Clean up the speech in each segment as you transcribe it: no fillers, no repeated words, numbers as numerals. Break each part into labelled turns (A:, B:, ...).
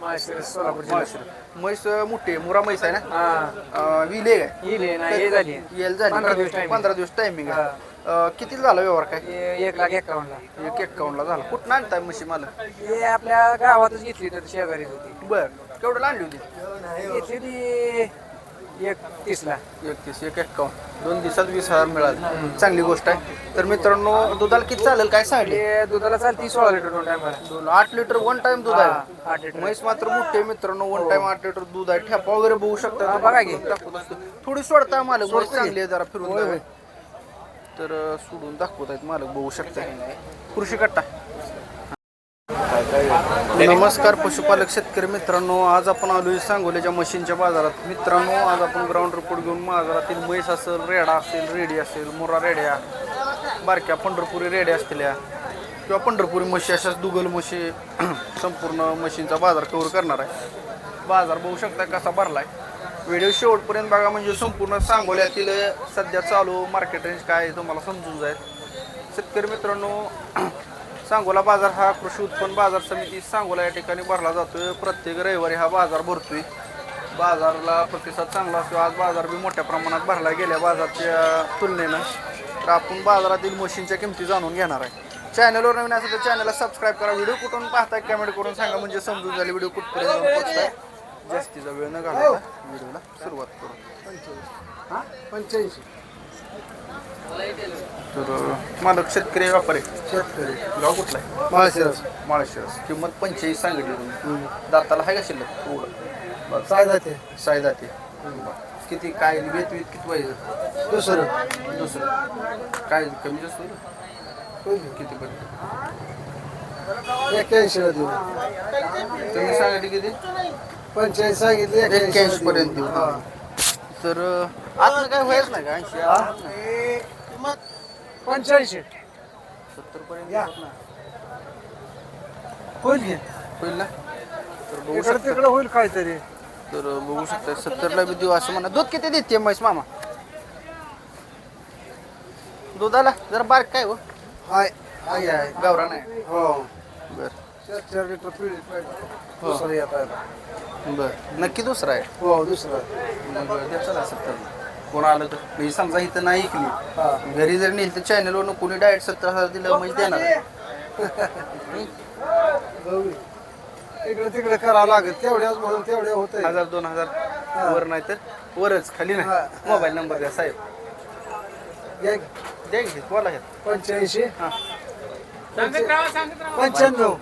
A: सोलापूर
B: माळशिरस. म्हैस मोठी आहे, मुरा म्हैस आहे ना.
A: हा
B: विले काय
A: इले ना हे झाली
B: येल झाली
A: 15 दिवस timing.
B: 15 दिवस टायमिंग आहे. किती झाला व्यवहार काय?
A: 1,51,000
B: 151 ला झाला. कुठं आणताय म्हशी मला?
A: हे आपल्या गावातच घेतली तर शेजारीच होती.
B: बर केवढं आणली होती?
A: घेतली ती 1,30,000
B: 31 151 2 दिवसात 20,000 मिळाले. चांगली गोष्ट आहे. तर मित्रांनो दुधाला किती चालेल काय सांगले?
A: हे दुधाला चालती 16 लिटर 2 टायमाला.
B: 8 लिटर वन टाइम दूध आहे.
A: 8 लिटर
B: म्हैस मात्र मोठे मित्रांनो, वन टाइम 8 लिटर दूध आहे. ठेपा वगैरे बघू शकता.
A: हा, बघा की.
B: थोडी सोडता मालक, म्हैस
A: सोडते.
B: चांगली आहे जरा फिरून द्यावे. तर सोडून दाखवत आहेत मालक, बघू शकता. कृषी कट्टा. नमस्कार पशुपालक शेतकरी मित्रांनो, आज आपण आलोय सांगोल्याच्या म्हशींच्या बाजारात. मित्रांनो आज आपण ग्राउंड रिपोर्ट घेऊन बाजारातील म्हैस असेल, रेडा असेल, रेडी असेल, मुर्रा रेड्या, बारक्या पंढरपुरी रेड्या असतील किंवा पंढरपुरी म्हशी, अशाच दुगल म्हशी संपूर्ण म्हशींचा बाजार कव्हर करणार आहे. बाजार बघू शकता कसा भरलाय. व्हिडिओ शेवटपर्यंत बघा, म्हणजे संपूर्ण सांगोल्यातील सध्या चालू मार्केट रेंज काय आहे तुम्हाला समजून जाईल. शेतकरी मित्रांनो, सांगोला बाजार हा कृषी उत्पन्न बाजार समिती सांगोला या ठिकाणी भरला जातोय. प्रत्येक रविवारी हा बाजार भरतोय. बाजाराला प्रतिसाद चांगला असतो. आज बाजार बी मोठ्या प्रमाणात भरला गेल्या बाजारच्या तुलनेनं. तर आपण बाजारातील मशीनच्या किमती जाणून घेणार आहे. चॅनलवर नवीन असेल तर चॅनलला सबस्क्राईब करा. व्हिडिओ कुठून पाहताय कमेंट करून सांगा, म्हणजे समजून जाईल व्हिडिओ कुठपर्यंत जाऊन पोहोचताय. जास्तीचा वेळ न घालवता व्हिडिओला सुरुवात करू.
A: 85
B: तर मालक शेतकरी व्यापारी
A: शेतकरी
B: गाव कुठला आहे?
A: माळशिरस
B: माळशिरस. किंमत 85 सांगितली तुम्ही. दाताला आहे का शिल्लक?
A: काय जाते
B: साय जाते. किती काय वेत वीत किती पाहिजे? दुसरं काय कमी जास्त होईल? किती पर्यंत
A: 81 ला देऊ.
B: तुम्ही सांगितले किती?
A: 85 सांगितले
B: 81 पर्यंत देऊ. तर आता काय व्हायच नाही का? 80
A: 85
B: 70 पर्यंत देतात ना.
A: होईल की
B: होईल ना? तर बघू
A: इकडे
B: शकता.
A: तिकडे होईल काहीतरी.
B: तर बघू शकता 70 ला बी देऊ असं म्हणा. दूध किती देते म्हैस मामा? दुधाला जरा बारीक काय हो?
A: हाय हाय आहे
B: गावरा नाही.
A: हो
B: बर
A: 4 लिटर पिळी पाहिजे. दुसरं येत आहे.
B: बर नक्की दुसरा आहे.
A: हो दुसरं.
B: मग द्यायचं 70. कोण आलं तर मी समजा इथं नाही ऐकली,
A: हा
B: घरी जर नेलं तर चॅनलवरून कोणी डायरेक्ट 70,000 दिलं म्हणजे देणार आहे.
A: इकडे तिकडे करावं लागेल तेवढ्याच म्हणून तेवढ्या होत
B: 1,000-2,000 वर नाही तर वरच खाली नाही.
A: हा.
B: मोबाईल नंबर द्या साहेब. द्या की बोला घ्या.
A: 85
B: हां
A: 95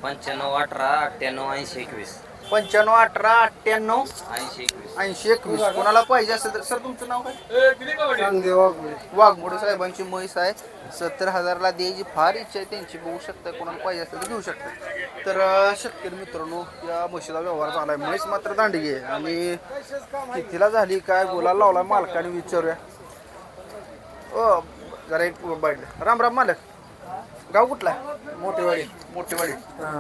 C: 95 18 98 21
B: 95 18 98
C: 80 21
B: 80 21. कोणाला पाहिजे असेल तर सर तुमचं नाव काय?
A: चांगले वागले.
B: वाघमोडे साहेबांची म्हैस आहे. 70,000ला द्यायची फार इच्छा आहे त्यांची. बघू शकता, कोणाला पाहिजे असेल तर घेऊ शकता. तर शेतकरी मित्रांनो, या म्हशीचा व्यवहार झाला आहे. म्हैस मात्र दांडगी आहे. आणि कितीला झाली काय बोलायला लावला मालकाने विचारूया. ओ जरा एक बाईट. राम राम मालक. गाव कुठला आहे? मोठेवाडी.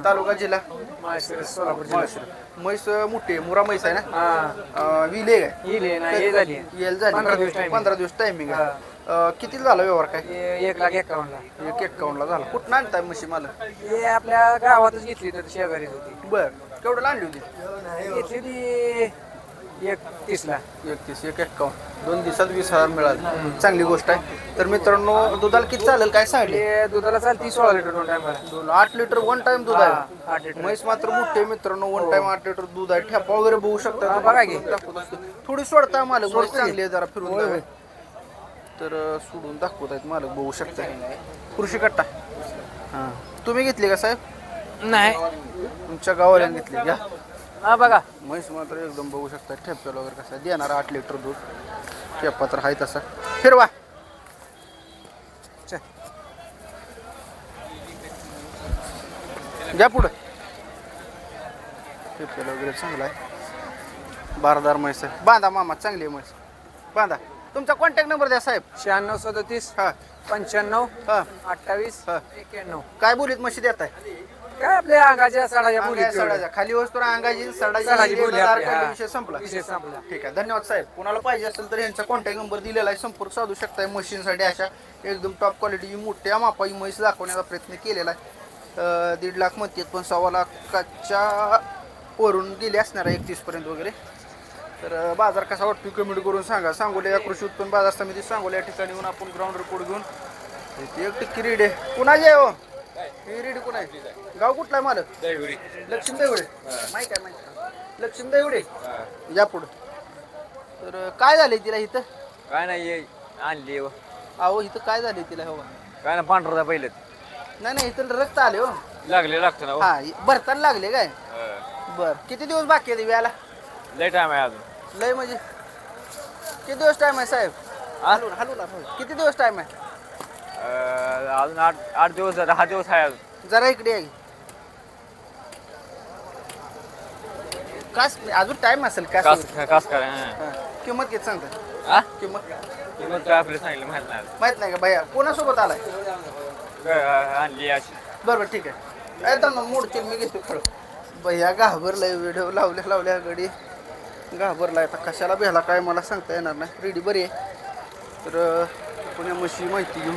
B: तालुका जिल्हा
A: माळशिरस सोलापूर जिल्हा.
B: माळशिरस. म्हैस मोठी आहे, मुरा म्हैस आहे ना.
A: हा
B: विले काय
A: इले ना हे झाली
B: येल
A: 15 दिवस
B: झाली
A: timing.
B: 15 दिवस टायमिंग आहे. किती झाला व्यवहार काय?
A: 1,51,000
B: 151 ला झाला. कुठं आणताय म्हशी मला?
A: हे आपल्या गावातच घेतली तर शेजारीच होती.
B: बर केवढं आणली होती?
A: घेतली ती 1,30,000
B: 31 151 2 दिवसात 20,000 मिळाले. चांगली गोष्ट आहे. तर मित्रांनो दुधाला किती चालेल काय सांगले?
A: हे दुधाला चालती 16 लिटर 2 टायमाला.
B: 8 लिटर वन टाइम दूध आहे.
A: 8 लिटर
B: म्हैस मात्र मोठे मित्रांनो, वन टाइम 8 लिटर दूध आहे. ठेपा वगैरे बघू शकता.
A: हा, बघा की.
B: थोडी सोडता मालक, म्हैस
A: सोडते
B: चांगली आहे जरा फिरून
A: होय,
B: द्यावे. तर सोडून दाखवत आहेत मालक, बघू शकता. कृषी कट्टा. हां तुम्ही घेतली का साहेब?
A: नाही
B: तुमच्या गावाला घेतली घ्या.
A: हा बघा
B: म्हैस मात्र एकदम बघू शकता. ठेप्याला वगैरे कसं देणार 8 लिटर दूध. ठेपा तर आहे तसा. फिरवा घ्या पुढं. ठेप्याला वगैरे चांगला आहे. बारदार म्हैस आहे. बांधा मामा, चांगली आहे म्हैस. बांधा. तुमचा कॉन्टॅक्ट नंबर द्या साहेब.
A: 96 37
B: हां
A: 95
B: हां
A: 28
B: हां
A: 91.
B: काय बोलीत म्हशी देत आहे?
A: काय आपल्या अंगाच्या सडाच्या बोली
B: सडाच्या खाली वस्तू अंगाची
A: सडाची
B: सडाची
A: बोली आपली, हा.
B: विषय संपला.
A: विषय संपला.
B: ठीक आहे, धन्यवाद साहेब. कोणाला पाहिजे असेल तर यांचा कॉन्टॅक्ट नंबर दिलेला आहे, संपर्क साधू शकताय. मशीनसाठी अशा एकदम टॉप क्वालिटीची मोठ्या मापाची म्हैस दाखवण्याचा प्रयत्न केलेला आहे. 1.5 लाख म्हणतात पण 1.25 लाखाच्या वरून गेले असणार आहे 31पर्यंत वगैरे. तर बाजार कसा वाटतो कमेंट करून सांगा. सांगोल्या कृषी उत्पन्न बाजार समिती सांगोल्या या ठिकाणी येऊन आपण ग्राउंड रिपोर्ट घेऊन इथे एक टिक्की रेड आहे. कुणाची आहे हो ही रेडी कुणा आहे? गाव कुठला आहे मालक? लक्ष्मी दैवडे. माहिती आहे माहिती लक्ष्मी दैवडे या पुढं. तर काय झालंय तिला इथं?
D: काय नाही आणली
B: अहो इथं काय झालंय तिला हो?
D: काय ना पांढरा पहिले
B: नाही इथं रक्त आले हो.
D: लागतं ना
B: हा भरताना लागले काय? बर किती दिवस बाकी आहे व्याला?
D: लय टाइम आहे अजून.
B: लय म्हणजे किती दिवस टाइम आहे साहेब? हलू किती दिवस टाइम आहे?
D: अजून 8 दिवस 10 दिवस आहे अजून.
B: जरा इकडे आहे. कास अजून टाइम असेल कास.
D: कास काय
B: किंमत किती सांगता?
D: हा
B: किंमत
D: किंमत काय आपल्याला सांगितलं माहित नाही
B: माहित नाही का भैया? कोणासोबत आलाय?
D: आणली अशी.
B: बरोबर ठीक आहे. एकदम मोडतील मी घेतो खरं. भैया घाबरलाय व्हिडिओ लावल्या गडी घाबरलाय. आता कशाला भेला काय मला सांगता येणार नाही. रेडी बरी आहे. तर आपण या म्हशी माहिती घेऊ.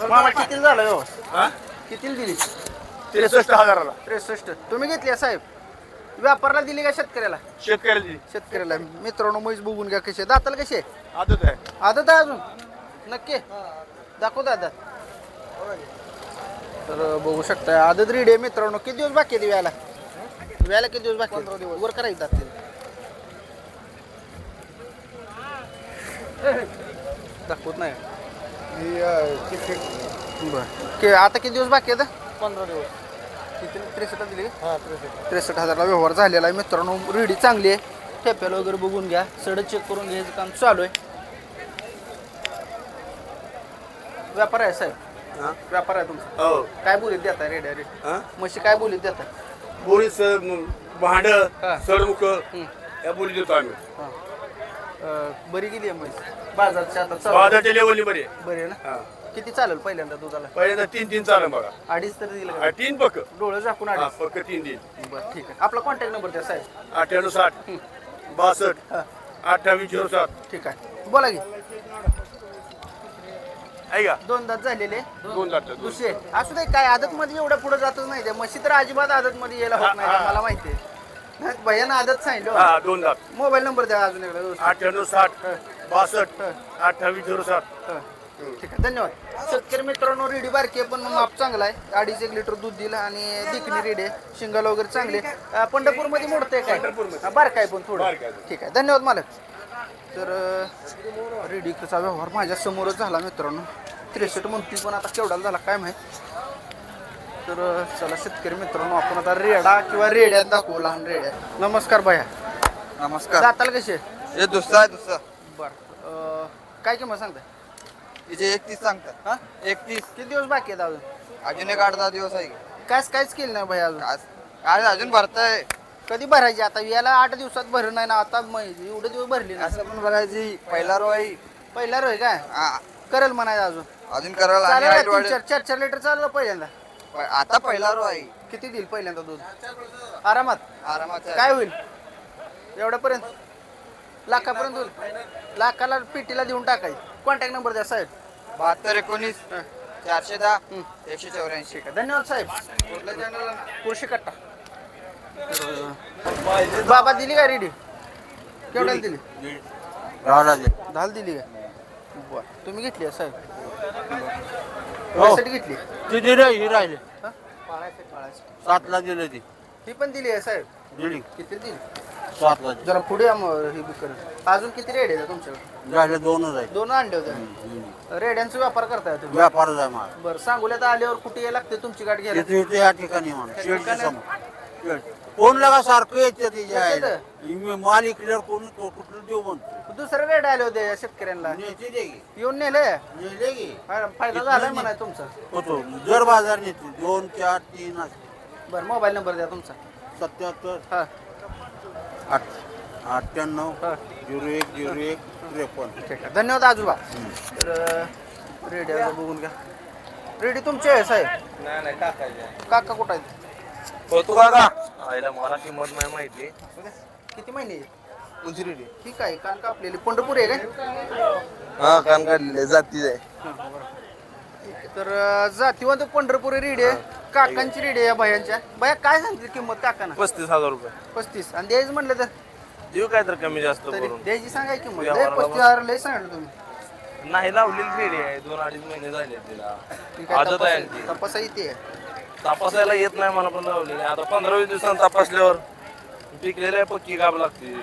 B: मामा किती झालं हो? किती दिली?
A: 63,000ला
B: 63. तुम्ही घेतली साहेब? व्यापाराला दिली का शेतकऱ्याला?
A: शेतकऱ्याला
B: मित्रांनो म्हैस बघून घ्या कशी दाताला कशी आहे?
A: आदत आहे.
B: आदत आहे अजून नक्की दाखव दादा. तर बघू शकता आदत रेडी आहे मित्रांनो. किती दिवस बाकी आहे व्याला? व्याला किती दिवस बाकी? 15 दिवस वर करायचं दाखवत नाही. बरं आता किती दिवस बाकी आहेत?
A: 15 दिवस.
B: किती 63 दिली?
A: हा
B: 63,000ला व्यवहार झालेला आहे मित्रांनो. रेडी चांगली आहे. ठेप्याला वगैरे बघून घ्या. सडक चेक करून घ्यायचं काम चालू आहे. व्यापार आहे साहेब? व्यापार आहे तुमचा?
A: हो.
B: काय बोलीत देताय रेड्या रेडी म्हशी? काय बोलीत देताय?
A: बोरीच भांड
B: हा.
A: सडमुख या बोली देतो आम्ही.
B: बरी गेली आहे म्हैस बाजारच्या आता चालू
A: बाजारच्या लेवलनी बरी आहे.
B: बरी आहे ना?
A: हा.
B: किती चालेल पहिल्यांदा दुधाला?
A: पहिल्यांदा 3 चालू बघा.
B: 2.5 तर दिलं का?
A: 3 पक्क.
B: डोळं झाकून
A: हा
B: 2.5.
A: पक्क 3 दिन.
B: बरं ठीक आहे. आपला कॉन्टॅक्ट नंबर द्या साहेब.
A: 9860 62
B: हा
A: 2807.
B: ठीक आहे बोला की.
A: ऐका
B: 2 दात झालेले
A: 2 जात.
B: दुसरे असू दे. काय आदत मध्ये एवढं पुढे जातच नाही. त्या म्हशी तर अजिबात आदत मध्ये यायला होत नाही.
A: हा.
B: मला माहिती आहे. भैयानं आदत सांगितलं.
A: हा 2 जात.
B: मोबाईल नंबर द्या अजून एकदा व्यवस्थित.
A: 9860 62 2807.
B: ठीक आहे धन्यवाद. शेतकरी मित्रांनो रेडी बारकी पण माप चांगला आहे. 2.5 लिटर दूध दिलं आणि दिखणी रेडी आहे. शिंगाला वगैरे चांगले. पंढरपूरमध्ये मोडतंय काय? बारकाय पण थोडं.
A: बारकाय.
B: ठीक आहे धन्यवाद मालक. तर रेडीचा व्यवहार माझ्या समोरच झाला मित्रांनो. 63 म्हणती पण आता केवढा झाला काय माहित. तर चला शेतकरी मित्रांनो आपण आता रेडा किंवा रेड्यात दाखवू. लहान रेड्या. नमस्कार भैया.
E: नमस्कार.
B: दाताला कसे?
E: हे दुसरा आहे दुसरा.
B: बरं काय किंमत सांगताय?
E: तिचे 31 सांगतात.
B: हा
E: 31.
B: किती दिवस बाकी आहेत अजून?
E: अजून एक 8-10 दिवस आहे.
B: काहीच केलं नाही भैया अजून?
E: काय अजून भरताय.
B: कधी भरायची आता? याला 8 दिवसात भर नाही ना आता एवढे दिवस भरली ना.
E: असं पण भरायची. पहिला रो आहे.
B: पहिला रोय काय
E: हा,
B: करेल म्हणायचं अजून?
E: अजून करायला आणि
B: चालेल
E: height
B: ना,
E: वाढेल.
B: 4 लिटर चाललं पहिल्यांदा.
E: आता पहिला रो आहे.
B: किती देईल पहिल्यांदा दूध? आरामात
E: आरामात आहे.
B: काय होईल एवढ्यापर्यंत? लाखापर्यंत होईल? लाखाला पेटीला देऊन टाकायची. कॉन्टॅक्ट नंबर द्या साहेब.
E: 72 19 410
B: हं.
E: 184.
B: ठीक आहे धन्यवाद साहेब.
E: कुठलं channel?
B: कृषी कट्टा. बाबा दिली का रेडी? केवढ्याला दिली? 10 दिली का? बरं तुम्ही घेतली आहे साहेब? त्यासाठी घेतली?
F: ती दिली ही राहिले
B: हा?
F: 7ला दिलं ती
B: ही पण दिली आहे साहेब?
F: दिली
B: किती दिली?
F: 7ला
B: जरा पुढे या मग हे बुक करेल. अजून किती रेड आहे तुमच्याकडे?
F: राहिले 2च आहे.
B: 2 अंडे होते. रेड्यांचा व्यापार करताय तुम्ही?
F: व्यापारच आहे मला.
B: बरं सांगोल्यात आल्यावर कुठे यायला लागते तुमची गाठ घ्यायला?
F: इथे इथे या ठिकाणी म्हणा शेडच्या समोर. कोण लगा सारखं येते तिच्या माल इकल्यावर कोण कुठलं देऊ म्हणतो.
B: दुसरे रेड आले होते या शेतकऱ्यांना
F: नेते दे की.
B: येऊन नेले.
F: नेले की.
B: फायदा झालाय म्हणाय तुमचा.
F: होतो जर बाजार नेते 2 4 3 असते.
B: बरं मोबाईल नंबर द्या तुमचा.
F: 77
B: हा
F: 98
B: हा
F: 01 01 53.
B: ठीक आहे धन्यवाद आजोबा. तर रेडी आहे बघून घ्या. रेडी तुमचे आहे साहेब?
D: नाही टाकायचे.
B: काका कुठं आहेत?
D: होतो का? आईला मला किंमत नाही माहिती.
B: किती महिने?
A: उंची रेडी
B: ठीक आहे कान कापलेली पंढरपूर आहे काय
A: हा कान काढलेले जातीच आहे
B: तर जातीवंत पंढरपुरी रेडी आहे काकांची रेडी आहे या बायांच्या बाया काय सांगतील किंमत काकांना
G: 35,000 रुपये
B: 35 आणि द्यायचं म्हणलं तर
G: देऊ काय तर कमी जास्त
B: तरी
G: करून
B: द्यायची सांगायची किंमत
G: या
B: लय
G: वाराला
B: 35,000 लय सांगितलं तुम्ही
G: नाही लावलेली रेडी आहे 2-2.5 महिने झाले तिला
B: ती काय
G: आदत आहे ती
B: तपासा येते
G: तपासायला येत नाही मला पण लावलेली आता 15-20 दिवसांनी तपासल्यावर पिकलेल्या पक्की गाब लागते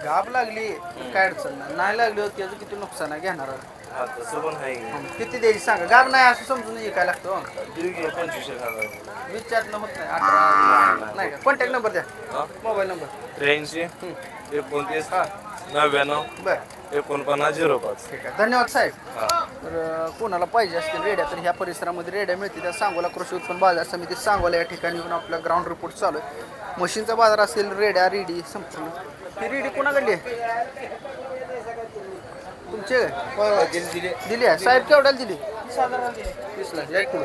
B: गाब लागली काय अडचण नाही लागली होती त्याचं किती नुकसान आहे घेणार
G: हा तसं पण आहे
B: किती द्यायची सांगा गाब नाही असं समजून काय लागतं
G: देऊ घे 25,000
B: विचारणं होत नाही 18 नाही का कॉन्टॅक्ट नंबर द्या
G: हा?
B: मोबाईल नंबर
G: 83 29 99
B: बरं
G: 4905
B: ठीक आहे धन्यवाद साहेब
G: हा
B: तर कोणाला पाहिजे असतील रेड्या तर ह्या परिसरामध्ये रेड्या मिळतील त्या सांगोला कृषी उत्पन्न बाजार समिती सांगोला या ठिकाणी येऊन आपला ग्राउंड रिपोर्ट चालू आहे मशीनचा बाजार असेल रेड्या रेडी संपूर्ण ही रेडी कोणाकडली आहे तुमचे दिली आहे साहेब केवढ्याला दिली 20ला या इकडं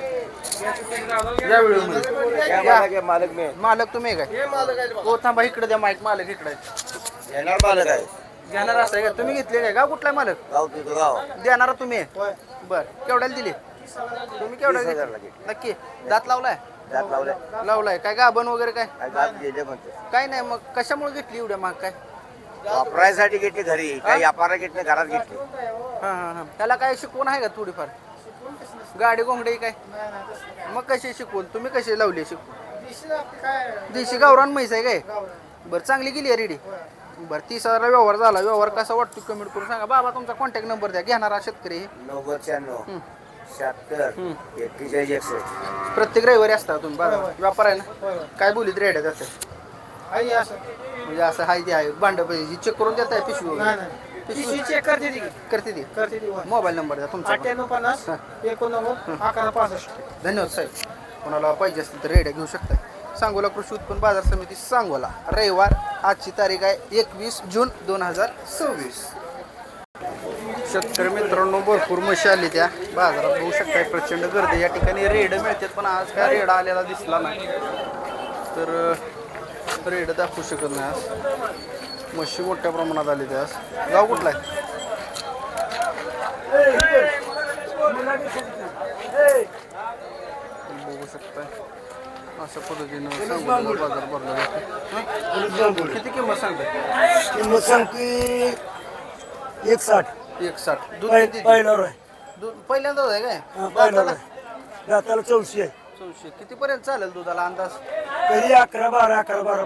B: या व्हिडिओमध्ये मालक तुम्ही आहे काय हो थांबा इकडे द्या माईक मालक इकडे आहे
A: येणार मालक आहे
B: घेणार असं आहे का तुम्ही घेतले काय गाव कुठला आहे मालक
A: गाव तिथं गाव
B: देणारा तुम्ही आहे बर केवढ्याला दिली तुम्ही केवढ्याला
A: 20,000 ला
B: दिली? नक्की दात लावलाय
A: त्यात लावले
B: लावलाय काय गाभण वगैरे काय
A: काय दात गेले म्हणते
B: काय नाही मग कशामुळे घेतली एवढ्या महाग काय
A: वापरायसाठी घेतले घरी काही व्यापारा घेतले घरात घेतले
B: हां हां हां त्याला काय शिकवण आहे का थोडीफार गाडी गोंगडी काय मग कशी शिकवून तुम्ही कशी लावली शिकवून देशी गावरान म्हैस आहे काय बरं चांगली गेली आहे रेडी बरं 30,000 व्यवहार झाला व्यवहार कसा वाटतो कमेंट करून सांगा बाबा तुमचा कॉन्टॅक्ट नंबर द्या घेणारा शेतकरी
A: 90 96 41 61
B: प्रत्येक रविवारी असता तुम्ही बरं व्यापार आहे ना काय बोलीत रेड्या त्याचं म्हणजे असं हाय ते आहे भांड पाहिजे चेक करून देत आहे पिशवी वगैरे? पिशवी चेक करते ती मोबाईल नंबर द्या तुमचा धन्यवाद साहेब कोणाला पाहिजे असतील तर रेड्या घेऊ शकता सांगोला कृषी उत्पन्न बाजार समिती सांगोला रविवार आजची तारीख आहे 21 जून 2026 शेतकरी मित्रांनो भरपूर म्हशी आली त्या बाजारात बघू शकताय प्रचंड गर्दी या ठिकाणी रेड मिळतात पण आज काय रेड आलेला दिसला नाही तर रेड दाखवू शकत नाही आज म्हशी मोठ्या प्रमाणात आली त्या आज गाव कुठला आहे बघू शकताय अशा पद्धतीनं सांगोला बाजार भरला जातो किती किंमत सांगताय
H: किंमत सांगते 160
B: 160 दूध किती
H: पहिल्यावर आहे
B: दूध पहिल्यांदाच आहे काय
H: पहिल्यावर आहे दाताला 400 आहे
B: 400 कितीपर्यंत चालेल दुधाला अंदाज
H: कधी 11-12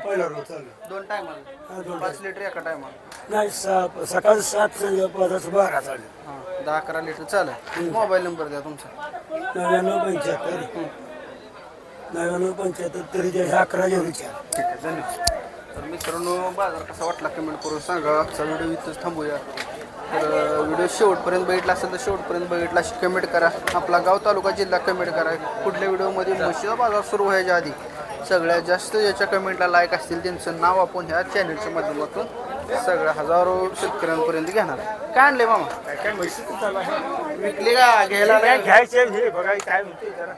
H: पहिल्यावर चालू
B: दोन टायमाला 5 लिटर एका टायमाला
H: नाही सकाळी 7 संध्याकाळी 12 चालू
B: हां 10-11 लिटर चालेल मोबाईल नंबर द्या तुमचा
H: 99-75 तरी 11 विचार
B: ठीक आहे धन्यवाद तर मित्रांनो बाजार कसा वाटला कमेंट करून सांगा आजचा व्हिडिओ इथंच थांबूया तर व्हिडिओ शेवटपर्यंत बघितला असेल तर शेवटपर्यंत बघितला अशी कमेंट करा आपला गाव तालुका जिल्हा कमेंट करा कुठल्या व्हिडिओमध्ये म्हशीचा बाजार सुरू व्हायच्या आधी सगळ्यात जास्त ज्याच्या कमेंटला लाईक असतील त्यांचं नाव आपण ह्या चॅनलच्या माध्यमातून सगळ्या हजारो शेतकऱ्यांपर्यंत घेणार काय आणले मामा
H: काय म्हशी
B: विकले का घ्यायला नाही?
H: घ्यायचे हे बघा काय म्हणते जरा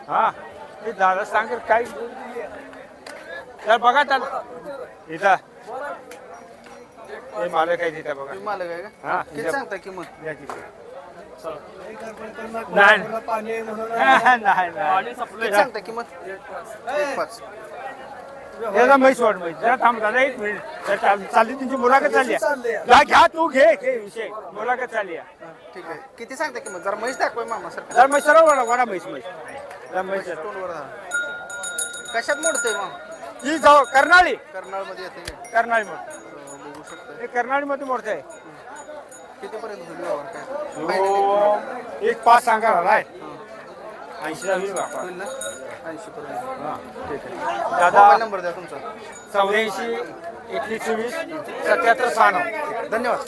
H: हा ते दादा सांग काय तर बघा त्याला इथं हे मालक आहे तिथं बघा
B: तुम्ही मालक आहे का
H: हा
B: किती सांगता किंमत
H: नाही नाही
B: किती सांगता किंमत 1.5
H: याचा म्हैस वाट म्हैस जरा थांब दादा 1 मिनिट चालली तुमची मुलाखत चालली आहे घ्या तू घे ते विषय मुलाखत चालली आहे
B: ठीक आहे किती सांगता किंमत जरा म्हैस दाखवाय मामा सर
H: जर म्हैस सरळ वडा म्हैस म्हैस
B: तोंडवर धरा. कशात मोडतंय मग
H: ही जाऊ कर्नाळी
B: कर्नाळमध्ये येते का?
H: कर्नाळी मोड
B: बघू शकता
H: हे कर्नाळीमध्ये मोडत आहे
B: कितीपर्यंत होईल व्यवहार काय
H: एक 5 सांगा आहे 80
B: होईल ना 80 पर्यंत ठीक आहे
H: दादा
B: मोबाईल नंबर द्या तुमचा
H: 84 21 24 77 96
B: धन्यवाद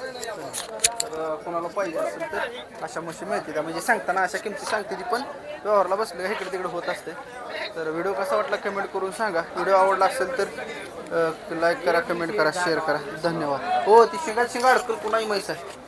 B: तर कोणाला पाहिजे असेल तर अशा म्हशी मिळते त्या म्हणजे सांगताना अशा किमती सांगते ती पण व्यवहारला बसलं इकडे तिकडे होत असते तर व्हिडिओ कसा वाटला कमेंट करून सांगा व्हिडिओ आवडला असेल तर लाईक करा कमेंट करा शेअर करा धन्यवाद हो ती शिंगाड अडकल कुणाही म्हैस आहे